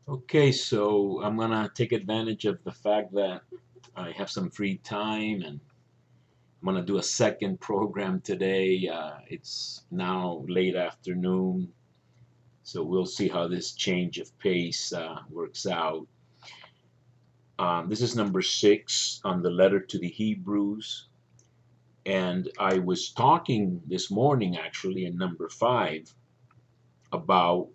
Okay, so I'm gonna take advantage of the fact that I have some free time and I'm gonna do a second program today. It's now late afternoon, so we'll see how this change of pace works out. This is number 6 on the letter to the Hebrews, and I was talking this morning actually in number 5 about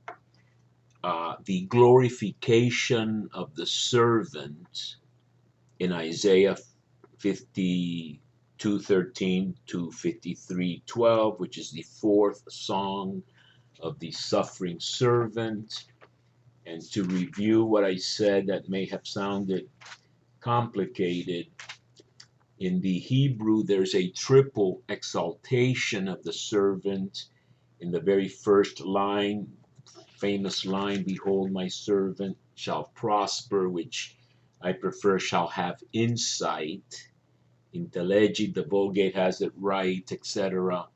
the glorification of the servant in Isaiah 52:13 to 53:12, which is the fourth song of the suffering servant. And to review what I said that may have sounded complicated, in the Hebrew, there's a triple exaltation of the servant. In the very first line, famous line, behold, my servant shall prosper, which I prefer shall have insight. Intellegit, the Vulgate has it right, etc.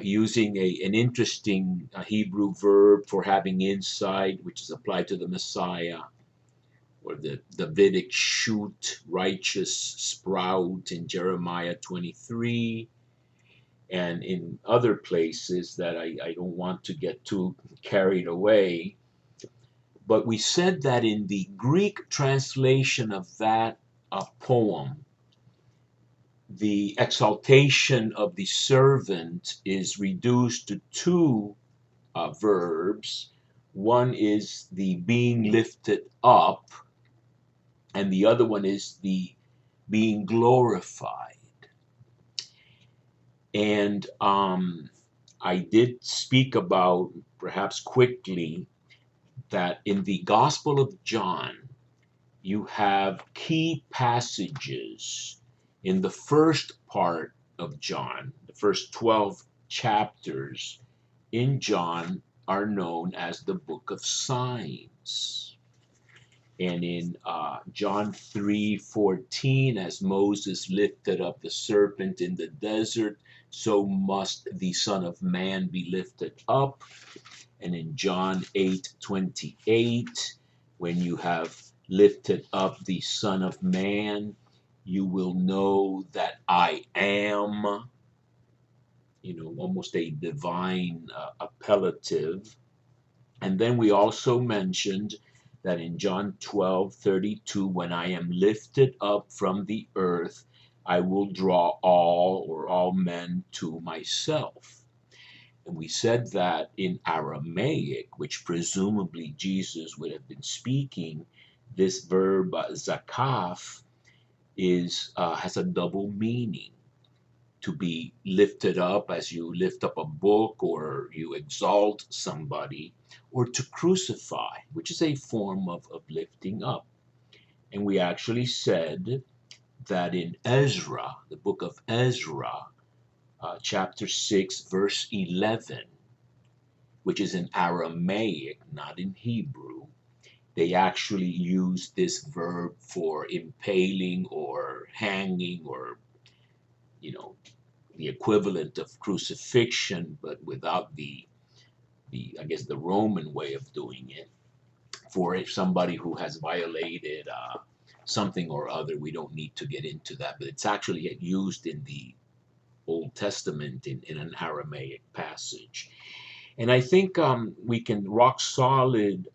Using an interesting Hebrew verb for having insight, which is applied to the Messiah, or the Davidic shoot, righteous sprout in Jeremiah 23, and in other places that I don't want to get too carried away. But we said that in the Greek translation of that poem, the exaltation of the servant is reduced to two verbs. One is the being lifted up, and the other one is the being glorified. And I did speak about, perhaps quickly, that in the Gospel of John, you have key passages in the first part of John. The first 12 chapters in John are known as the book of signs. And in John 3:14, as Moses lifted up the serpent in the desert, so must the Son of Man be lifted up. And in John 8:28, when you have lifted up the Son of Man, you will know that I am, almost a divine appellative. And then we also mentioned that in John 12:32, when I am lifted up from the earth, I will draw all men to myself. And we said that in Aramaic, which presumably Jesus would have been speaking, this verb zakaf has a double meaning: to be lifted up as you lift up a book or you exalt somebody, or to crucify, which is a form of lifting up. And we actually said that in Ezra, the book of Ezra, chapter 6, verse 11, which is in Aramaic, not in Hebrew, they actually use this verb for impaling or hanging, or, you know, the equivalent of crucifixion, but without the I guess the Roman way of doing it. For if somebody who has violated something or other, we don't need to get into that, but it's actually used in the Old Testament in an Aramaic passage. And I think we can rock solid,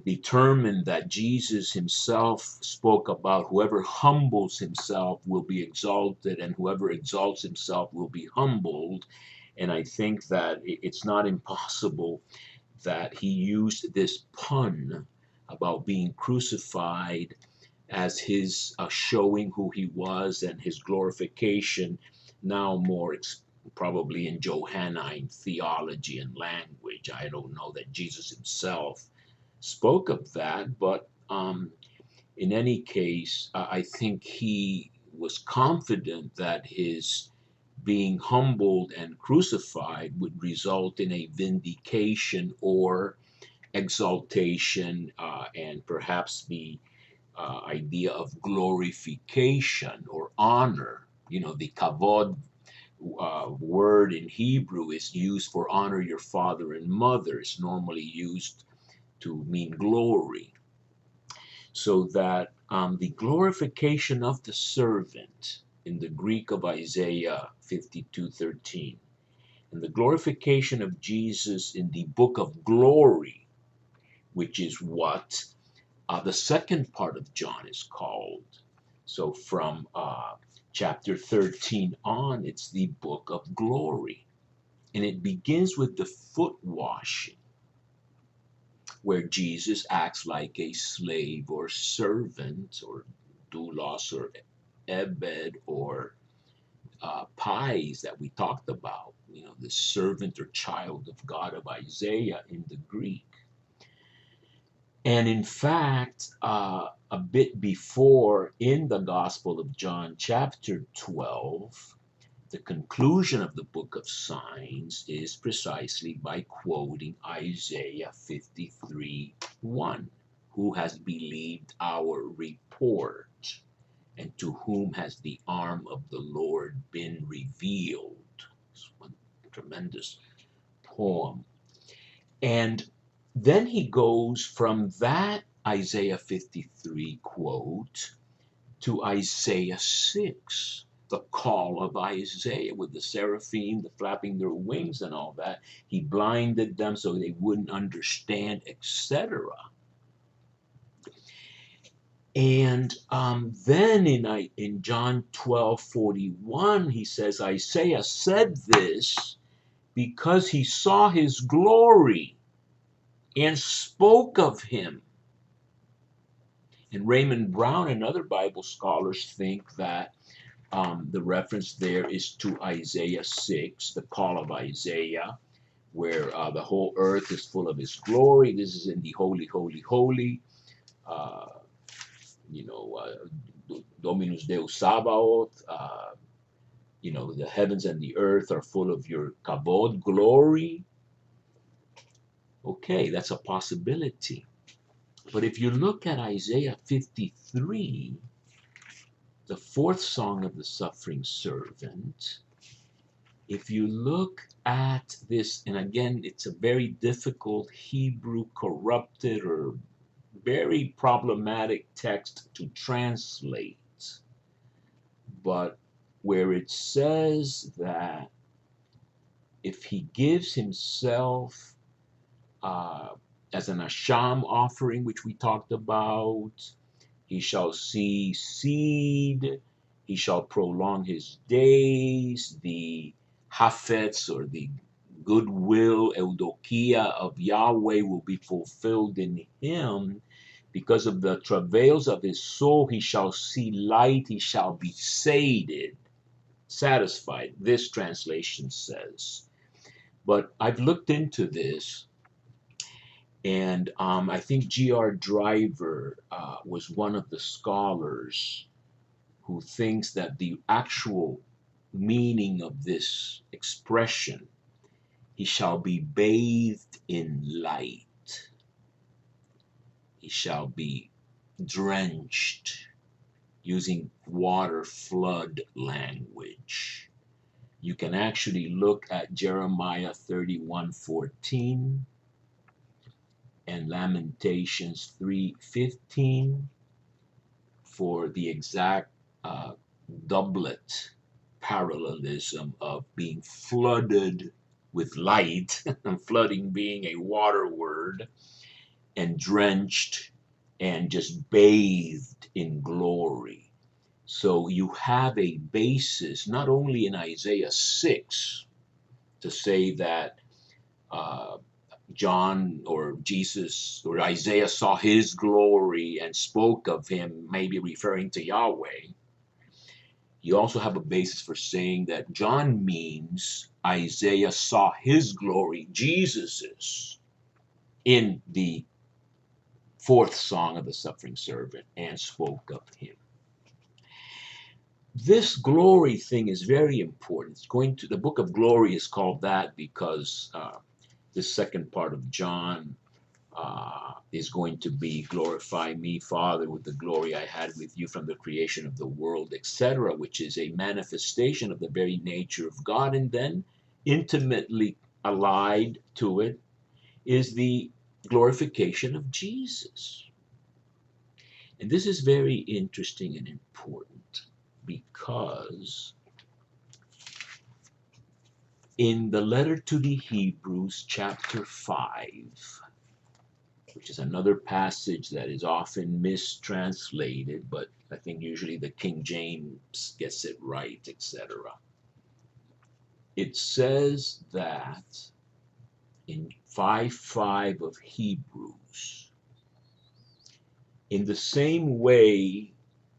determine that Jesus himself spoke about whoever humbles himself will be exalted, and whoever exalts himself will be humbled. And I think that it's not impossible that he used this pun about being crucified as his showing who he was and his glorification, now more probably in Johannine theology and language. I don't know that Jesus himself spoke of that, but in any case, I think he was confident that his being humbled and crucified would result in a vindication or exaltation, and perhaps the idea of glorification or honor, the kavod, word in Hebrew is used for honor your father and mother. It's normally used to mean glory. So that the glorification of the servant in the Greek of Isaiah 52:13 and the glorification of Jesus in the book of glory, which is what the second part of John is called. So from chapter 13 on, it's the book of glory. And it begins with the foot washing, where Jesus acts like a slave or servant or doulos or ebed or pies that we talked about, the servant or child of God of Isaiah in the Greek. And in fact, a bit before in the Gospel of John, chapter 12, the conclusion of the book of signs is precisely by quoting Isaiah 53:1. Who has believed our report, and to whom has the arm of the Lord been revealed? It's one tremendous poem. And then he goes from that Isaiah 53 quote to Isaiah 6, the call of Isaiah with the seraphim, the flapping their wings and all that. He blinded them so they wouldn't understand, etc. And then in John 12:41, he says, Isaiah said this because he saw his glory and spoke of him. And Raymond Brown and other Bible scholars think that the reference there is to Isaiah 6, the call of Isaiah, where the whole earth is full of his glory. This is in the holy, holy, holy. Uh, Dominus Deus Sabaoth. The heavens and the earth are full of your kabod, glory. Okay, that's a possibility. But if you look at Isaiah 53, the fourth song of the suffering servant, if you look at this, and again, it's a very difficult Hebrew corrupted or very problematic text to translate, but where it says that if he gives himself as an asham offering, which we talked about, he shall see seed, he shall prolong his days, the hafetz or the goodwill, eudokia of Yahweh will be fulfilled in him. Because of the travails of his soul, he shall see light, he shall be satisfied, this translation says. But I've looked into this, and I think G.R. Driver was one of the scholars who thinks that the actual meaning of this expression, he shall be bathed in light, he shall be drenched, using water flood language. You can actually look at Jeremiah 31:14 and Lamentations 3:15 for the exact doublet parallelism of being flooded with light, flooding being a water word, and drenched and just bathed in glory. So you have a basis not only in Isaiah 6 to say that John or Jesus or Isaiah saw his glory and spoke of him, maybe referring to Yahweh. You also have a basis for saying that John means Isaiah saw his glory, Jesus's, in the fourth song of the suffering servant and spoke of him. This glory thing is very important. The book of glory is called that because the second part of John is going to be, glorify me, Father, with the glory I had with you from the creation of the world, etc., which is a manifestation of the very nature of God. And then intimately allied to it is the glorification of Jesus. And this is very interesting and important because in the letter to the Hebrews, chapter 5, which is another passage that is often mistranslated, but I think usually the King James gets it right, etc. It says that in 5:5 of Hebrews, in the same way,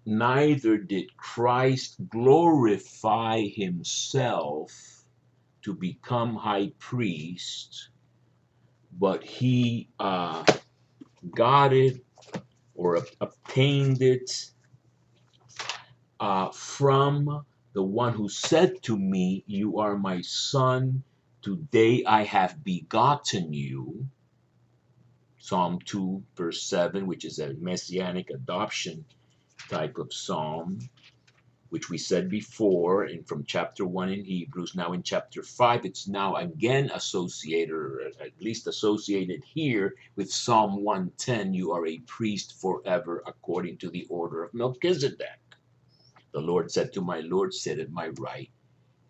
neither did Christ glorify himself to become high priest, but he got it or obtained it from the one who said to me, "You are my son, today I have begotten you." Psalm 2, verse 7, which is a messianic adoption type of psalm, which we said before, and from chapter 1 in Hebrews. Now in chapter 5, it's now again associated, or at least associated here, with Psalm 110, "You are a priest forever according to the order of Melchizedek. The Lord said to my Lord, sit at my right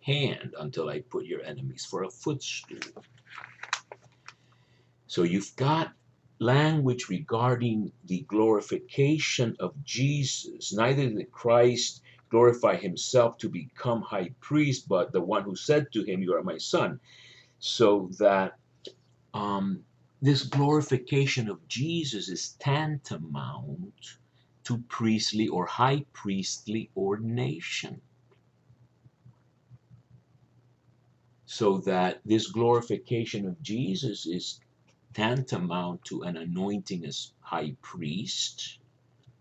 hand until I put your enemies for a footstool." So you've got language regarding the glorification of Jesus. Neither did Christ glorify himself to become high priest, but the one who said to him, "You are my son." So that this glorification of Jesus is tantamount to priestly or high priestly ordination. So that this glorification of Jesus is tantamount to an anointing as high priest,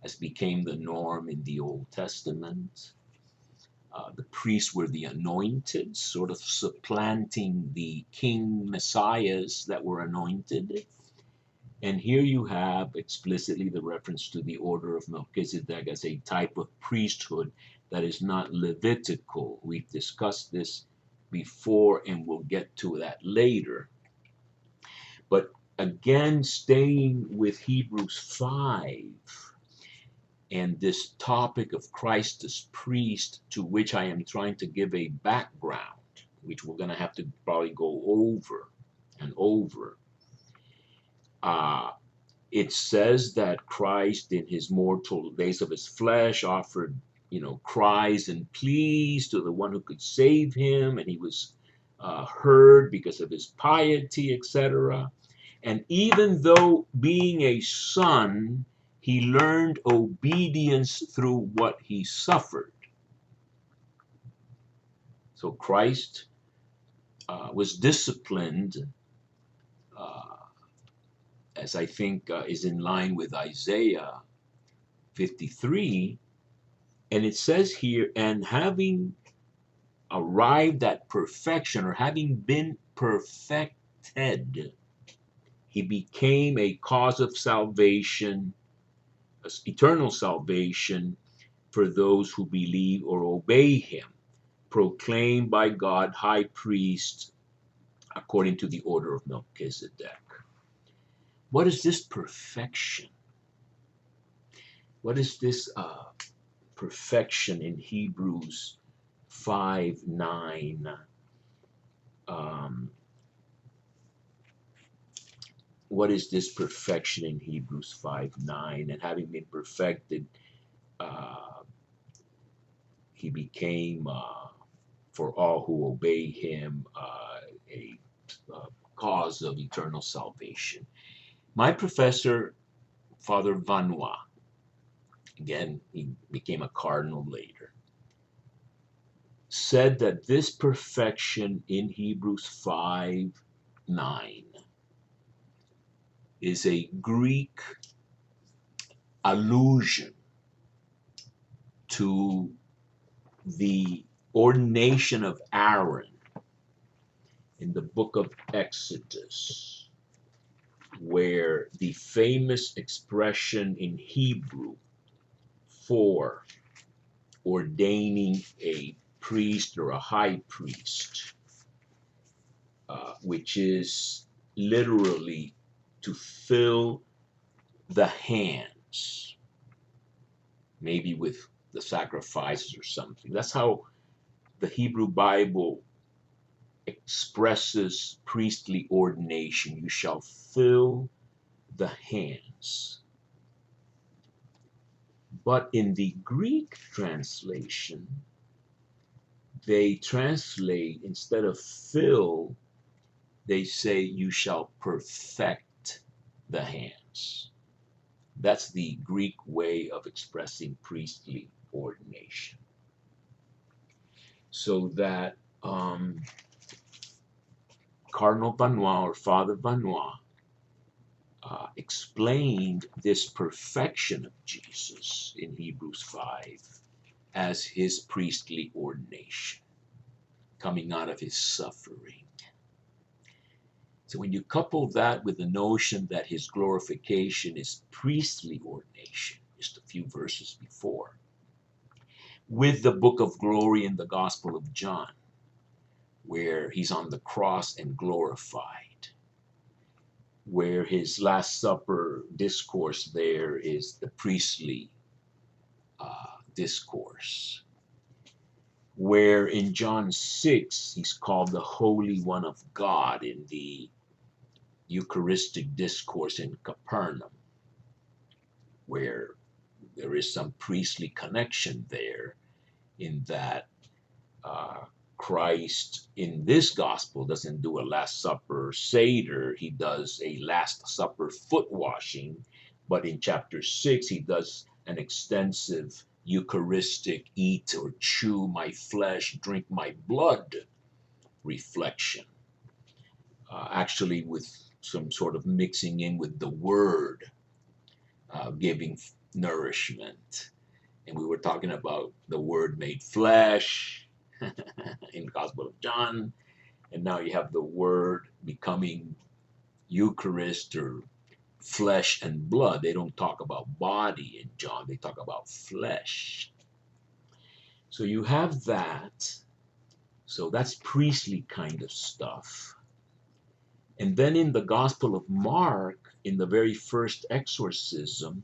as became the norm in the Old Testament. The priests were the anointed, sort of supplanting the king messiahs that were anointed. And here you have explicitly the reference to the order of Melchizedek as a type of priesthood that is not Levitical. We've discussed this before, and we'll get to that later. But again, staying with Hebrews 5 and this topic of Christ as priest, to which I am trying to give a background, which we're going to have to probably go over and over. It says that Christ, in his mortal days of his flesh, offered, cries and pleas to the one who could save him, and he was heard because of his piety, etc. And even though being a son, he learned obedience through what he suffered. So Christ was disciplined, as I think is in line with Isaiah 53. And it says here, and having arrived at perfection, or having been perfected, he became a cause of salvation, eternal salvation, for those who believe or obey him, proclaimed by God, high priest, according to the order of Melchizedek. What is this perfection? What is this perfection in Hebrews 5:9? What is this perfection in Hebrews 5:9? And having been perfected, he became, for all who obey him, a cause of eternal salvation. My professor, Father Vanois, again, he became a cardinal later, said that this perfection in Hebrews 5:9 is a Greek allusion to the ordination of Aaron in the book of Exodus. where the famous expression in Hebrew for ordaining a priest or a high priest, which is literally to fill the hands, maybe with the sacrifices or something. That's how the Hebrew Bible expresses priestly ordination. You shall fill the hands. But in the Greek translation, they translate, instead of fill, they say you shall perfect the hands. That's the Greek way of expressing priestly ordination. So that Cardinal Vanois or Father Vanois explained this perfection of Jesus in Hebrews 5 as his priestly ordination, coming out of his suffering. So when you couple that with the notion that his glorification is priestly ordination, just a few verses before, with the book of glory in the Gospel of John, where he's on the cross and glorified, where his Last Supper discourse there is the priestly discourse, where in John 6 he's called the Holy One of God in the Eucharistic discourse in Capernaum, where there is some priestly connection there, in that Christ in this gospel doesn't do a Last Supper Seder, he does a Last Supper foot washing, but in chapter 6 he does an extensive Eucharistic eat or chew my flesh, drink my blood reflection, actually with some sort of mixing in with the word, giving nourishment. And we were talking about the word made flesh in the Gospel of John, and now you have the word becoming Eucharist or flesh and blood. They don't talk about body in John, they talk about flesh. So you have that. So that's priestly kind of stuff. And then in the Gospel of Mark, in the very first exorcism,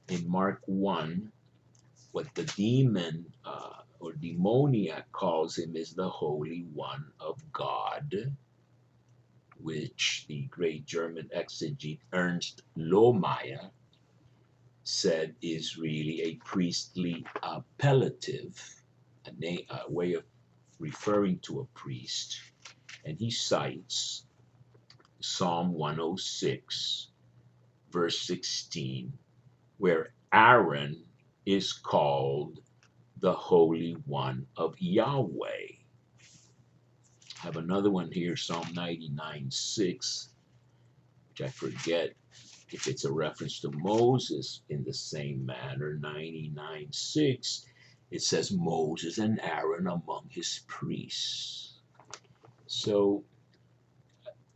in Mark 1, what the demon or demoniac calls him is the Holy One of God, which the great German exegete Ernst Lohmeyer said is really a priestly appellative, a way of referring to a priest. And he cites Psalm 106, verse 16, where Aaron is called the Holy One of Yahweh. I have another one here, Psalm 99:6, which I forget if it's a reference to Moses in the same manner. 99:6, it says Moses and Aaron among his priests. So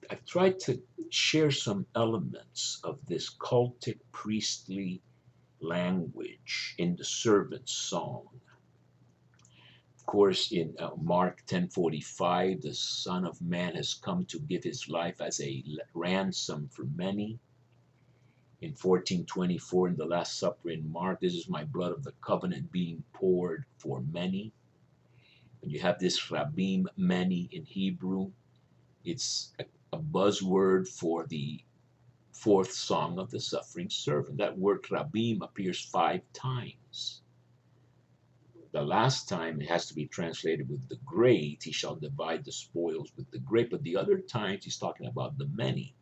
I've tried to share some elements of this cultic priestly language in the servant's song. Of course, in Mark 10:45, the Son of Man has come to give his life as a ransom for many. In 14:24, in the Last Supper in Mark, this is my blood of the covenant being poured for many. And you have this rabim, many in Hebrew. It's a buzzword for the fourth song of the suffering servant. That word rabim appears 5 times. The last time it has to be translated with the great, he shall divide the spoils with the great. But the other times he's talking about the many,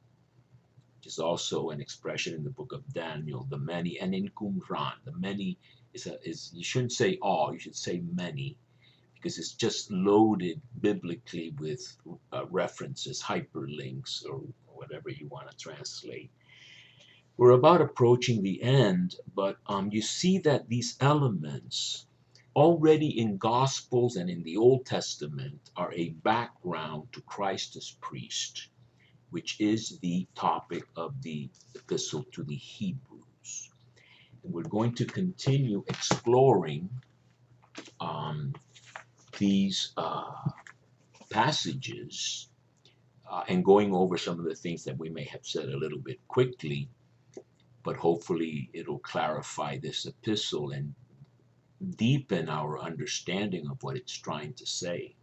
which is also an expression in the book of Daniel, the many, and in Qumran. The many is you shouldn't say all, you should say many, because it's just loaded biblically with references, hyperlinks, or whatever you want to translate. We're about approaching the end, but you see that these elements already in Gospels and in the Old Testament are a background to Christ as priest. which is the topic of the epistle to the Hebrews. And we're going to continue exploring these passages and going over some of the things that we may have said a little bit quickly, but hopefully it'll clarify this epistle and deepen our understanding of what it's trying to say.